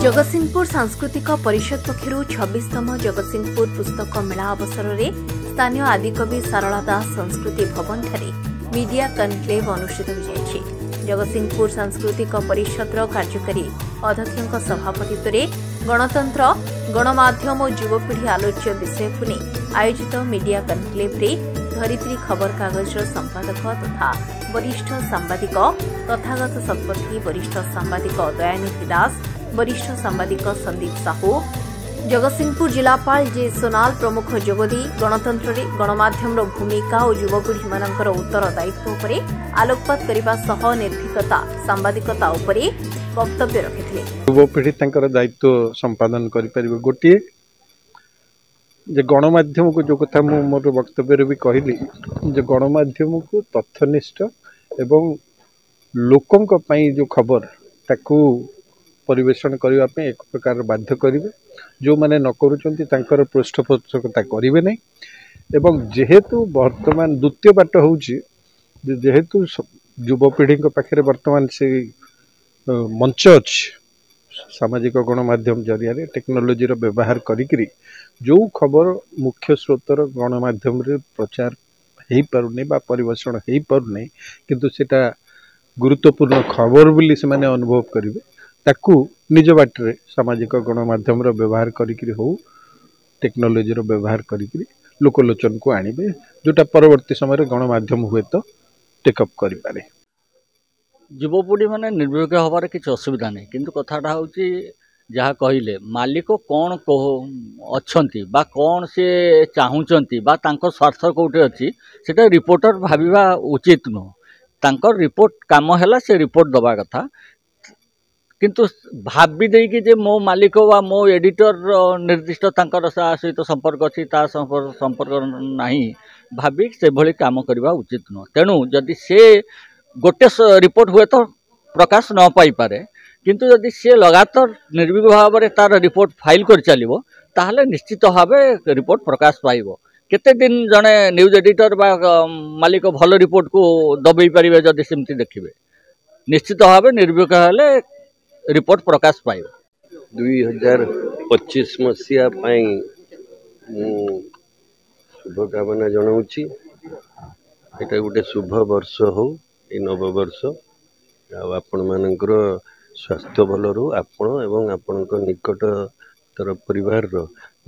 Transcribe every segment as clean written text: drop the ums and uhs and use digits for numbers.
जगतसिंहपुर सांस्कृतिक परिषद पक्षर 26तम जगतसिंहपुर पुस्तक मेला अवसर में स्थानीय आदिकवि सारला दास संस्कृति भवन ठारे मीडिया कनक्लेव अनुष्ठित हो जगतसिंहपुर सांस्कृतिक परिषद कार्यकारी अध्यक्ष सभापतित्व में गणतंत्र गणमाध्यम और युवपीढ़ी आलोच्य विषय को नहीं आयोजित मीडिया कनक्लेव रे धरित्री खबर कागज संपादक तथा वरिष्ठ सांबादिक तथागत शतपथी वरिष्ठ सांबादिक दयानिधि दास वरिष्ठ सांबादिक संदीप साहू जगतसिंहपुर जिलापाल जे सोनाल प्रमुख जोगदी गणतंत्र रे गणमाध्यम भूमिका और युवपीढ़ी मानकर उत्तरदायित्व पर आलोकपात करने सह निर्भीकता सांबादिकता उपरे वक्तव्य रखिथिले। युवपीढ़ी तांकर दायित्व संपादन करि परिबे गोटे जे गणमाध्यम को जो कथा मु मोर वक्तव्य भी कहली जे गणमाध्यम को तथ्यनिष्ठ एवं लोकंक पई जो खबर ताकू परिवेषण करने पे एक प्रकार बाध्य करेंगे जो माने न करुचंती तांकर पृष्ठपोषकता करेंगे नहीं एवं जेहेतु वर्तमान द्वितीय बाट होउची जेहेतु युवपीढ़ी पाखे वर्तमान से मंच अच्छी सामाजिक गणमाध्यम जरिया टेक्नोलोजी व्यवहार करी जो खबर मुख्य स्रोतर गणमाध्यम रे प्रचार हो पारुनी बा परिवेषण हो पारुनी किंतु सेटा गुरुत्वपूर्ण खबर बोली से माने अनुभव करेंगे ताकू निज बाटे सामाजिक गणमाध्यम व्यवहार करी हो टेक्नोलोजी व्यवहार करी लोकलोचन को आनिबे जोटा परवर्ती समय गणमाध्यम हुए तो टेकअप करें। युवपीढ़ी माने निर्भीक हबार किसी असुविधा नहीं किंतु कथाटा हूँ जहाँ कहले मालिक कौन अच्छी बा कौन से चाहूँगी बा तांको स्वार्थ कौटे अच्छी से रिपोर्टर भाविबा उचित नुह तांकर रिपोर्ट काम है से रिपोर्ट दबा कथा किंतु भावी देकी जे मो मालिक वा मो एडिटर निर्दिष्ट तांकर सहित संपर्क अच्छी संपर्क नहीं भावी से भली काम करवा उचित नुह तेणु जदि से गोटे रिपोर्ट हुए तो प्रकाश न पाई पारे किंतु यदि सी लगातार निर्भीक भाव में तार रिपोर्ट फाइल कर चलो ताहले निश्चित भाव रिपोर्ट प्रकाश पाइब केते दिन जड़े न्यूज एडिटर बा मालिक भल रिपोर्ट को दबई पारे जदि सेमती देखिए निश्चित भाव निर्भीक हेले रिपोर्ट प्रकाश पाइब। 2025 मसीहा शुभकामना जनाऊँगी एटा गोटे शुभ वर्ष हो ये नववर्ष आपण मानकर स्वास्थ्य भल रू आपण एवं आपण निकटर परिवार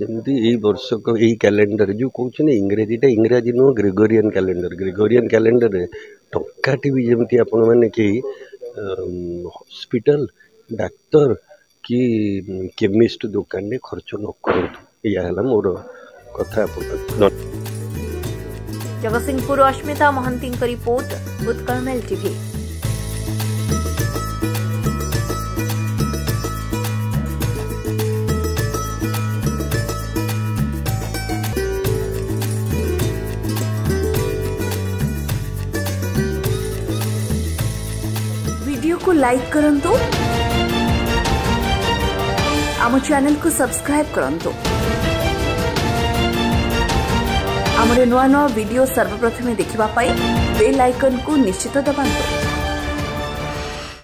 जमी यही वर्ष को यही कैलेंडर जो कौन इंग्राजी नुह ग्रेगोरियन कैलेंडर टंकाटी भी जमी आपण मैंने कहीं हॉस्पिटल डाक्तर कि केमिस्ट दुकान में खर्च न करतु या मोर कथा। Jagatsinghpur Asmita Mohanty report Utkal mail TV. Video को लाइक करंतु आम चैनल को सब्सक्राइब करंतु आमरे नुआ नुआ वीडियो सर्वप्रथमे देखिबा पाई बेल आइकन को निश्चित दबाନ୍ତୁ।